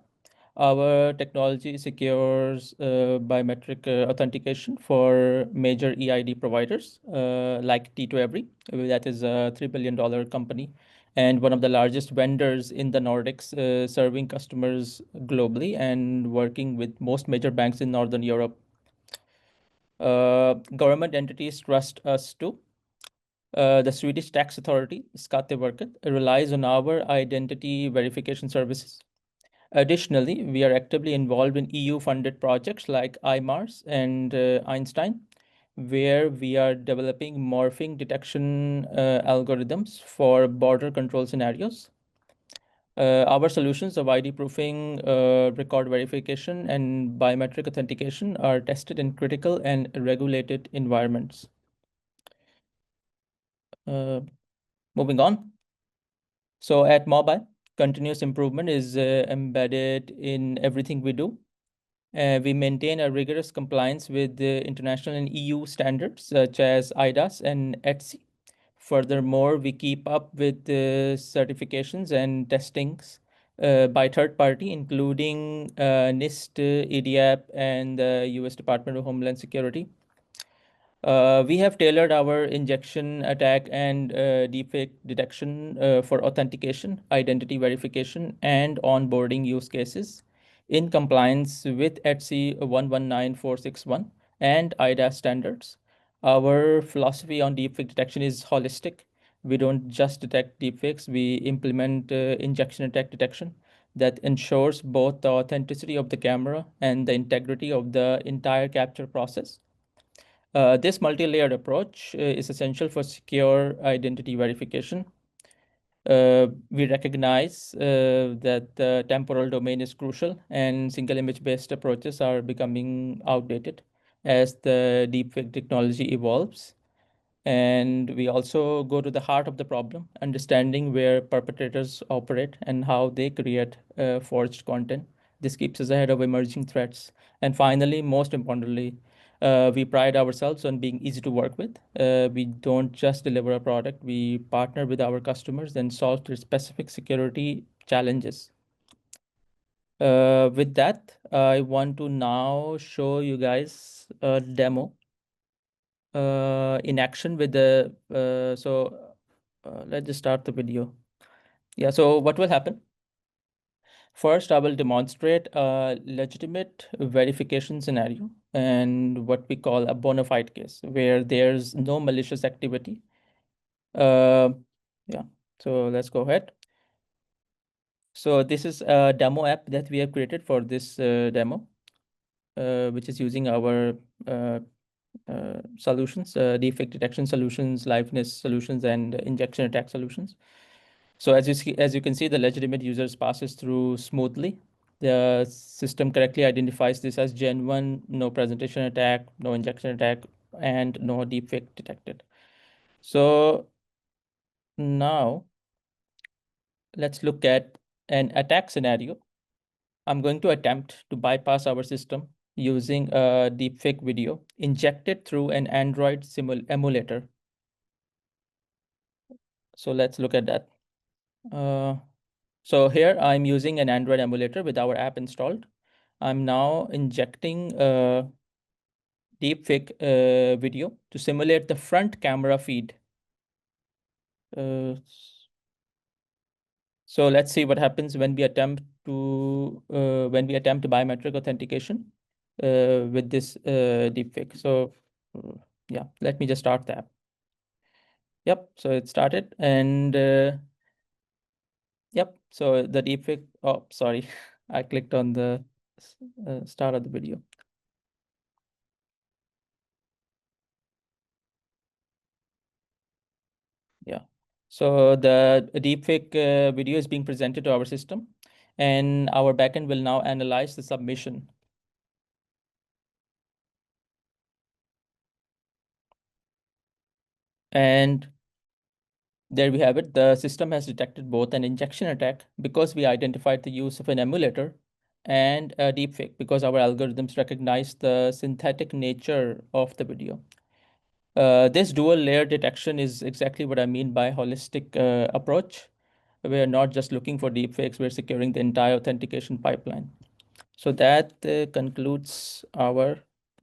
G: Our technology secures biometric authentication for major EID providers like T2Every, that is a $3 billion company, and one of the largest vendors in the Nordics, serving customers globally and working with most major banks in Northern Europe. Government entities trust us too. The Swedish tax authority, Skatteverket, relies on our identity verification services. Additionally, we are actively involved in EU-funded projects like IMARS and Einstein, where we are developing morphing detection algorithms for border control scenarios. Our solutions of ID proofing, record verification, and biometric authentication are tested in critical and regulated environments. Moving on. So at Mobai, continuous improvement is embedded in everything we do. We maintain a rigorous compliance with the international and EU standards such as IDAS and ETSI. Furthermore, we keep up with certifications and testings by third party, including NIST, EDAP, and the US Department of Homeland Security. We have tailored our injection attack and deepfake detection for authentication, identity verification, and onboarding use cases in compliance with ETSI 119461 and IDAS standards. Our philosophy on deepfake detection is holistic. We don't just detect deepfakes, we implement injection attack detection that ensures both the authenticity of the camera and the integrity of the entire capture process. This multi-layered approach is essential for secure identity verification. We recognize that the temporal domain is crucial and single image-based approaches are becoming outdated as the deepfake technology evolves. And we also go to the heart of the problem, understanding where perpetrators operate and how they create forged content. This keeps us ahead of emerging threats. And finally, most importantly, we pride ourselves on being easy to work with. We don't just deliver a product, we partner with our customers and solve their specific security challenges. With that, I want to now show you guys a demo in action with the, let's just start the video. Yeah, so what will happen? First, I will demonstrate a legitimate verification scenario and what we call a bona fide case, where there's no malicious activity. Yeah, so let's go ahead. So this is a demo app that we have created for this demo, which is using our solutions, deepfake detection solutions, liveness solutions, and injection attack solutions. So as you can see, the legitimate users passes through smoothly. The system correctly identifies this as Gen 1, no presentation attack, no injection attack, and no deepfake detected. So now let's look at an attack scenario. I'm going to attempt to bypass our system using a deepfake video injected through an Android emulator. So let's look at that. So here I'm using an Android emulator with our app installed. I'm now injecting a deepfake video to simulate the front camera feed. So let's see what happens when we attempt biometric authentication with this deepfake. So yeah, let me just start the app. Yep, so it started, and yep, so the deepfake, oh, sorry, I clicked on the start of the video. Yeah, So the deepfake video is being presented to our system, and our backend will now analyze the submission. And there we have it. The system has detected both an injection attack because we identified the use of an emulator and a deepfake because our algorithms recognize the synthetic nature of the video. This dual layer detection is exactly what I mean by holistic approach. We're not just looking for deepfakes, we're securing the entire authentication pipeline. So that concludes our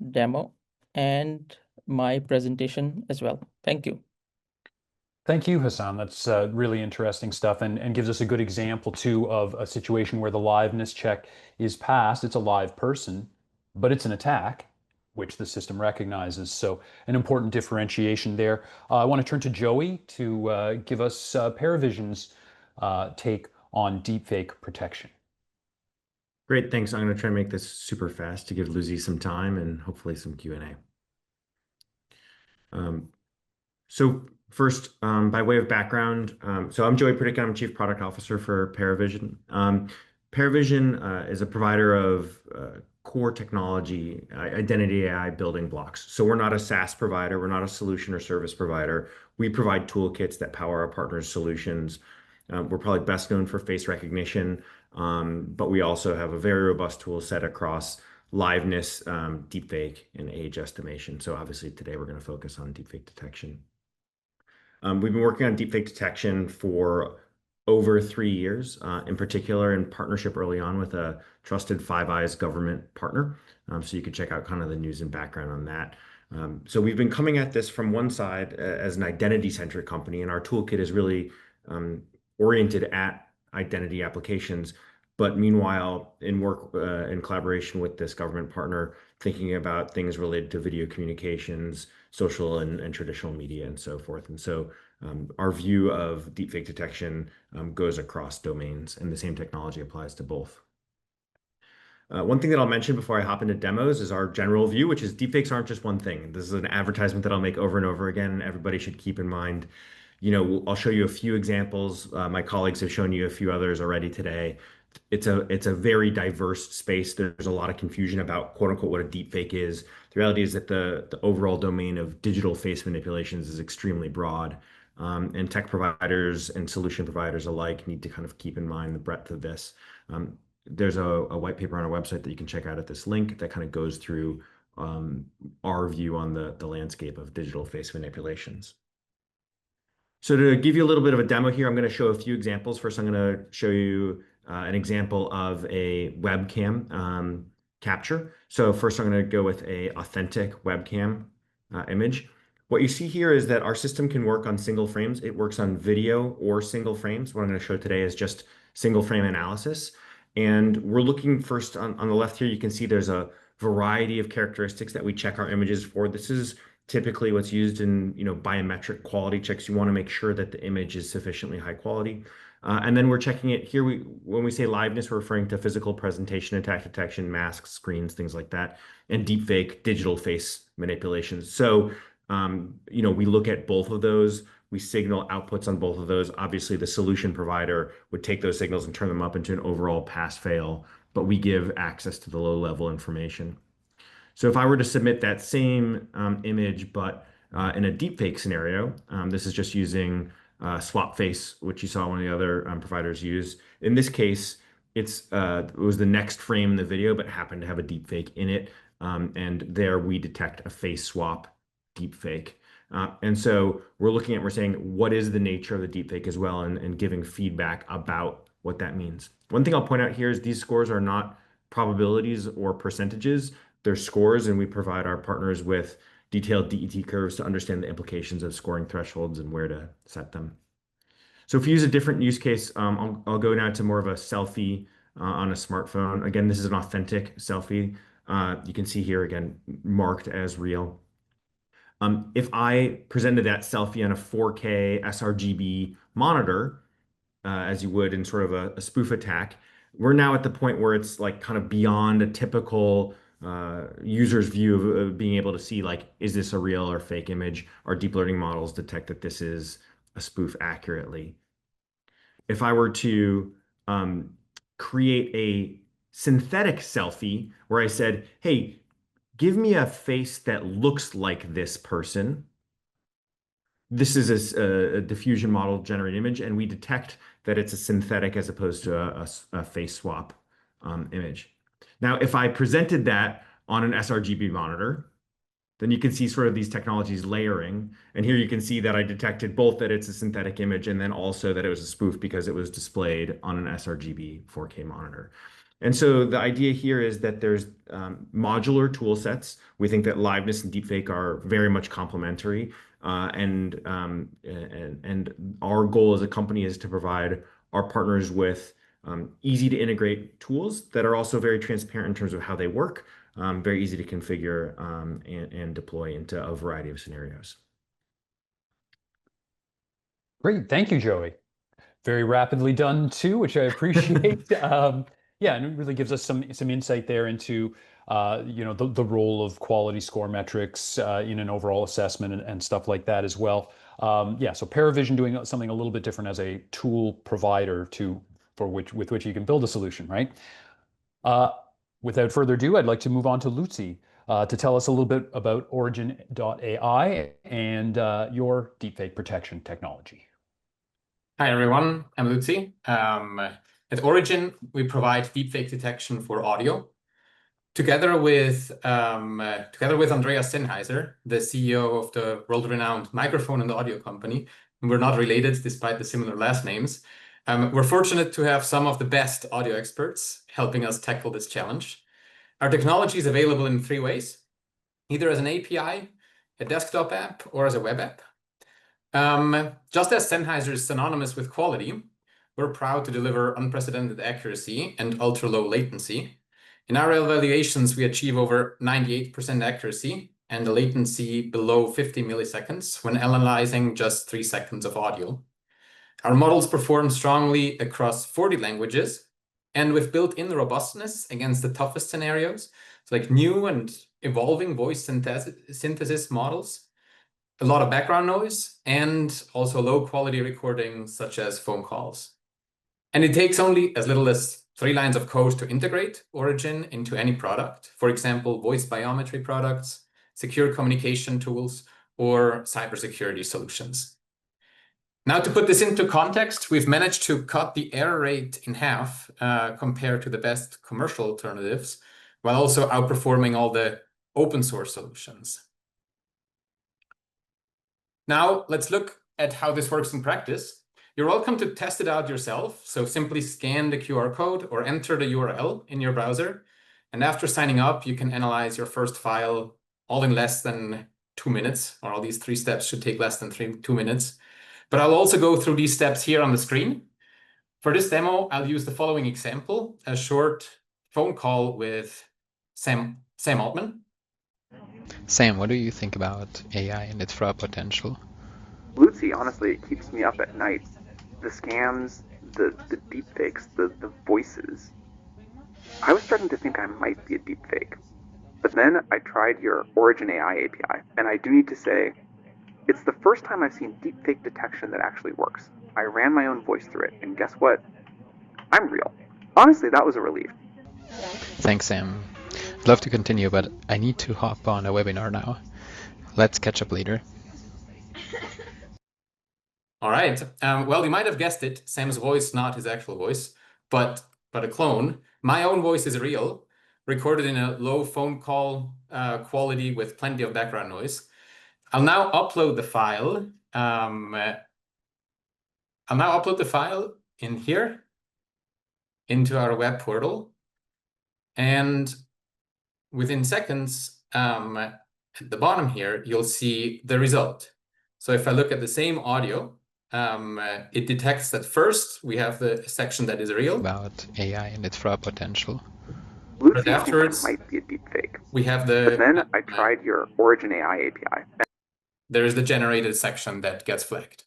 G: demo and my presentation as well. Thank you.
A: Thank you, Hassan. That's really interesting stuff and gives us a good example, too, of a situation where the liveness check is passed. It's a live person, but it's an attack, which the system recognizes. So an important differentiation there. I want to turn to Joey to give us Paravision's take on deepfake protection.
H: Great, thanks. I'm going to try and make this super fast to give Lucy some time and hopefully some Q&A. So first, by way of background, so I'm Joey Pritikin. I'm Chief Product Officer for Paravision. Paravision is a provider of core technology, identity AI building blocks. So we're not a SaaS provider. We're not a solution or service provider. We provide toolkits that power our partners' solutions. We're probably best known for face recognition, but we also have a very robust tool set across liveness, deepfake, and age estimation. So obviously today we're going to focus on deepfake detection. We've been working on deepfake detection for over 3 years, in particular in partnership early on with a trusted Five Eyes government partner. So you can check out kind of the news and background on that. So we've been coming at this from one side as an identity-centric company, and our toolkit is really oriented at identity applications. But meanwhile, in work in collaboration with this government partner, thinking about things related to video communications, social and traditional media, and so forth. And so our view of deepfake detection goes across domains, and the same technology applies to both. One thing that I'll mention before I hop into demos is our general view, which is deepfakes aren't just one thing. This is an advertisement that I'll make over and over again, and everybody should keep in mind. You know, I'll show you a few examples. My colleagues have shown you a few others already today. It's a very diverse space. There's a lot of confusion about quote unquote what a deepfake is. The reality is that the overall domain of digital face manipulations is extremely broad. And tech providers and solution providers alike need to kind of keep in mind the breadth of this. There's a white paper on our website that you can check out at this link that kind of goes through our view on the landscape of digital face manipulations. So to give you a little bit of a demo here, I'm going to show a few examples. First, I'm going to show you an example of a webcam capture. So first, I'm going to go with a authentic webcam image. What you see here is that our system can work on single frames. It works on video or single frames. What I'm going to show today is just single frame analysis. And we're looking first on the left here, you can see there's a variety of characteristics that we check our images for. This is typically what's used in biometric quality checks. You want to make sure that the image is sufficiently high quality. And then we're checking it here. When we say liveness, we're referring to physical presentation, attack detection, masks, screens, things like that, and deepfake digital face manipulations. So, we look at both of those. We signal outputs on both of those. Obviously, the solution provider would take those signals and turn them up into an overall pass-fail, but we give access to the low-level information. So if I were to submit that same image, but in a deepfake scenario, this is just using swap face, which you saw one of the other providers use. In this case, it was the next frame in the video, but happened to have a deepfake in it. And there we detect a face swap deepfake. And so we're saying, what is the nature of the deepfake as well, and giving feedback about what that means. One thing I'll point out here is these scores are not probabilities or percentages. They're scores, and we provide our partners with detailed DET curves to understand the implications of scoring thresholds and where to set them. So if you use a different use case, I'll go now to more of a selfie on a smartphone. Again, this is an authentic selfie. You can see here, again, marked as real. If I presented that selfie on a 4K sRGB monitor, as you would in sort of a spoof attack, we're now at the point where it's like kind of beyond a typical user's view of being able to see, like, is this a real or fake image? Our deep learning models detect that this is a spoof accurately. If I were to create a synthetic selfie where I said, hey, give me a face that looks like this person. This is a diffusion model generated image, and we detect that it's a synthetic as opposed to a face swap image. Now, if I presented that on an sRGB monitor, then you can see sort of these technologies layering. And here you can see that I detected both that it's a synthetic image and then also that it was a spoof because it was displayed on an sRGB 4K monitor. And so the idea here is that there's modular tool sets. We think that liveness and deepfake are very much complementary. And our goal as a company is to provide our partners with easy to integrate tools that are also very transparent in terms of how they work, very easy to configure and deploy into a variety of scenarios.
A: Great, thank you, Joey. Very rapidly done too, which I appreciate. Yeah, and it really gives us some insight there into the role of quality score metrics in an overall assessment and stuff like that as well. Yeah, so Paravision doing something a little bit different as a tool provider with which you can build a solution, right? Without further ado, I'd like to move on to Lutzi to tell us a little bit about Aurigin.ai and your deepfake protection technology.
I: Hi, everyone. I'm Lutzi. At Aurigin, we provide deepfake detection for audio. Together with Andreas Sennheiser, the CEO of the world-renowned microphone and audio company, and we're not related despite the similar last names, we're fortunate to have some of the best audio experts helping us tackle this challenge. Our technology is available in 3 ways, either as an API, a desktop app, or as a web app. Just as Sennheiser is synonymous with quality, we're proud to deliver unprecedented accuracy and ultra-low latency. In our evaluations, we achieve over 98% accuracy and a latency below 50 milliseconds when analyzing just 3 seconds of audio. Our models perform strongly across 40 languages and with built-in robustness against the toughest scenarios, so like new and evolving voice synthesis models, a lot of background noise, and also low-quality recordings such as phone calls. And it takes only as little as 3 lines of code to integrate Aurigin into any product. For example, voice biometry products, secure communication tools, or cybersecurity solutions. Now, to put this into context, we've managed to cut the error rate in half compared to the best commercial alternatives, while also outperforming all the open source solutions. Now, let's look at how this works in practice. You're welcome to test it out yourself. So simply scan the QR code or enter the URL in your browser. And after signing up, you can analyze your first file all in less than 2 minutes, or all these 3 steps should take less than 2 minutes. But I'll also go through these steps here on the screen. For this demo, I'll use the following example, a short phone call with Sam Altman.
O: Sam, what do you think about AI and its fraud potential?
P: Lutzi, honestly, it keeps me up at night. The scams, the deepfakes, the voices. I was starting to think I might be a deepfake. But then I tried your Aurigin AI API, and I do need to say, it's the first time I've seen deepfake detection that actually works. I ran my own voice through it, and guess what? I'm real. Honestly, that was a relief.
O: Thanks, Sam. I'd love to continue, but I need to hop on a webinar now. Let's catch up later.
I: All right. Well, you might have guessed it. Sam's voice, not his actual voice, but a clone. My own voice is real, recorded in a low phone call quality with plenty of background noise. I'll now upload the file. In here into our web portal. And within seconds, at the bottom here, you'll see the result. So if I look at the same audio, it detects that first we have the section that is real.
O: About AI and its fraud potential.
P: Lutzi, afterwards, might be a deepfake.
I: We have the.
P: But then I tried your Aurigin AI API.
I: There is the generated section that gets flagged.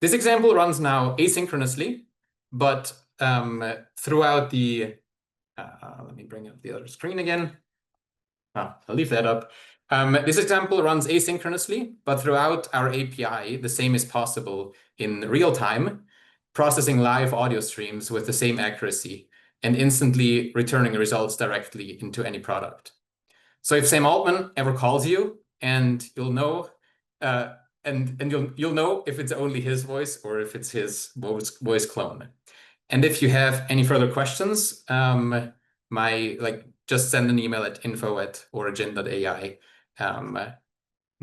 I: This example runs now asynchronously, but throughout the. Let me bring up the other screen again. I'll leave that up. This example runs asynchronously, but throughout our API, the same is possible in real time, processing live audio streams with the same accuracy and instantly returning results directly into any product. So if Sam Altman ever calls you, and you'll know, you'll know if it's only his voice or if it's his voice clone. And if you have any further questions, just send an email at info@aurigin.ai. I'm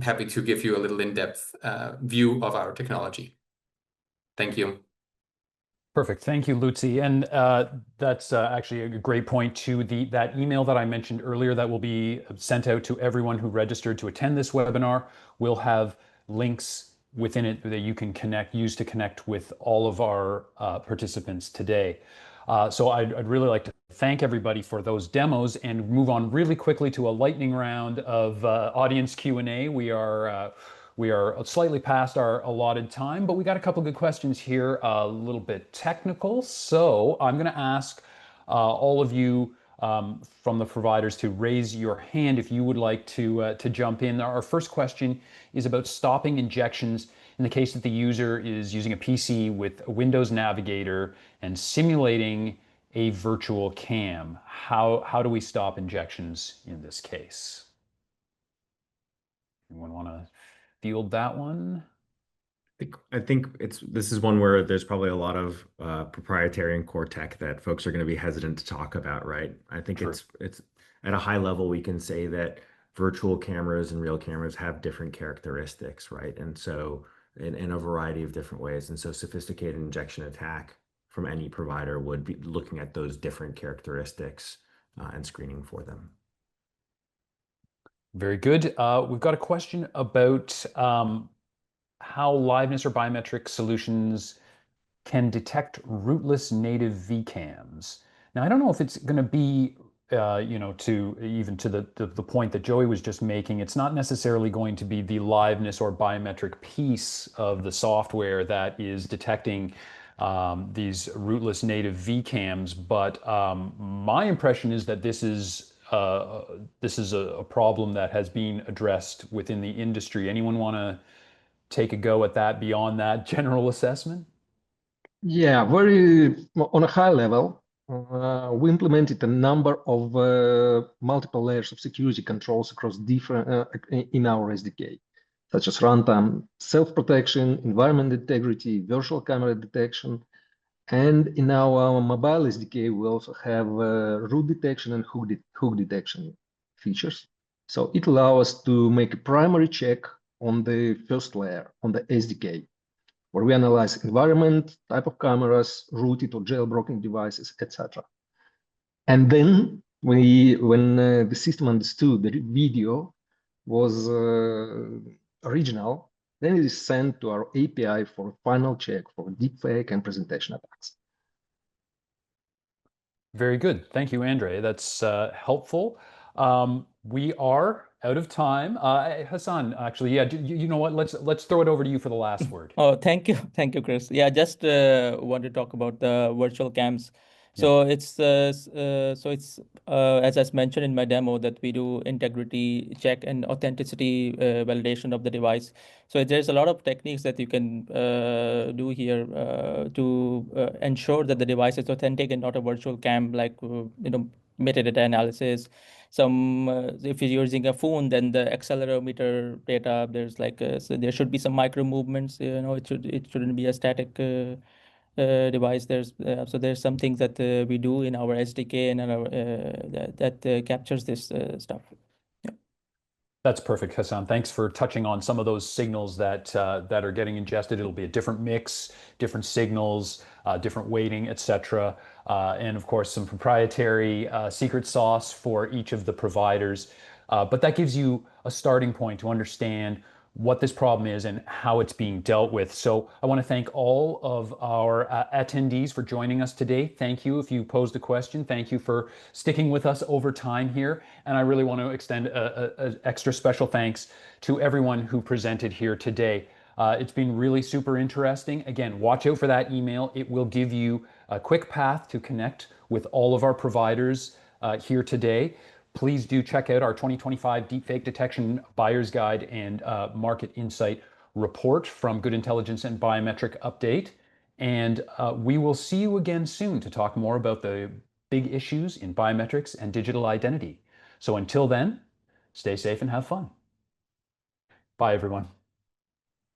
I: happy to give you a little in-depth view of our technology. Thank you.
A: Perfect. Thank you, Lutzi. And that's actually a great point to that email that I mentioned earlier that will be sent out to everyone who registered to attend this webinar. We'll have links within it that you can use to connect with all of our participants today. So I'd really like to thank everybody for those demos and move on really quickly to a lightning round of audience Q&A. We are slightly past our allotted time, but we got a couple good questions here, a little bit technical. So I'm going to ask all of you from the providers to raise your hand if you would like to jump in. Our first question is about stopping injections in the case that the user is using a PC with a Windows Navigator and simulating a virtual cam. How do we stop injections in this case? Anyone want to field that one?
H: I think this is one where there's probably a lot of proprietary and core tech that folks are going to be hesitant to talk about, right? I think it's at a high level, we can say that virtual cameras and real cameras have different characteristics, right? And so in a variety of different ways. And so sophisticated injection attack from any provider would be looking at those different characteristics and screening for them.
A: Very good. We've got a question about how liveness or biometric solutions can detect rootless native VCAMs. Now, I don't know if it's going to be, to the point that Joey was just making. It's not necessarily going to be the liveness or biometric piece of the software that is detecting these rootless native VCAMs, but my impression is that this is a problem that has been addressed within the industry. Anyone want to take a go at that beyond that general assessment?
F: Yeah, on a high level, we implemented a number of multiple layers of security controls across different in our SDK, such as runtime self-protection, environment integrity, virtual camera detection, and in our mobile SDK, we also have root detection and hook detection features. So it allows us to make a primary check on the first layer on the SDK, where we analyze environment, type of cameras, rooted or jailbroken devices, etc. And then when the system understood that the video was original, then it is sent to our API for a final check for deepfake and presentation attacks.
A: Very good. Thank you, Andre. That's helpful. We are out of time. Hassan, actually, yeah, you know what? Let's throw it over to you for the last word.
G: Oh, thank you, Chris. Yeah, just want to talk about the virtual cams. So it's as I mentioned in my demo that we do integrity check and authenticity validation of the device. So there's a lot of techniques that you can do here to ensure that the device is authentic and not a virtual cam, like metadata analysis. If you're using a phone, then the accelerometer data, there's so there should be some micro movements. It shouldn't be a static device. There's some things that we do in our SDK and that captures this stuff. Yeah.
A: That's perfect, Hassan. Thanks for touching on some of those signals that are getting ingested. It'll be a different mix, different signals, different weighting, etc. And of course, some proprietary secret sauce for each of the providers. But that gives you a starting point to understand what this problem is and how it's being dealt with. So I want to thank all of our attendees for joining us today. Thank you if you posed a question. Thank you for sticking with us over time here. And I really want to extend an extra special thanks to everyone who presented here today. It's been really super interesting. Again, watch out for that email. It will give you a quick path to connect with all of our providers here today. Please do check out our 2025 Deepfake Detection Buyer's Guide and Market Insight report from Good Intelligence and Biometric Update. And we will see you again soon to talk more about the big issues in biometrics and digital identity. So until then, stay safe and have fun. Bye, everyone.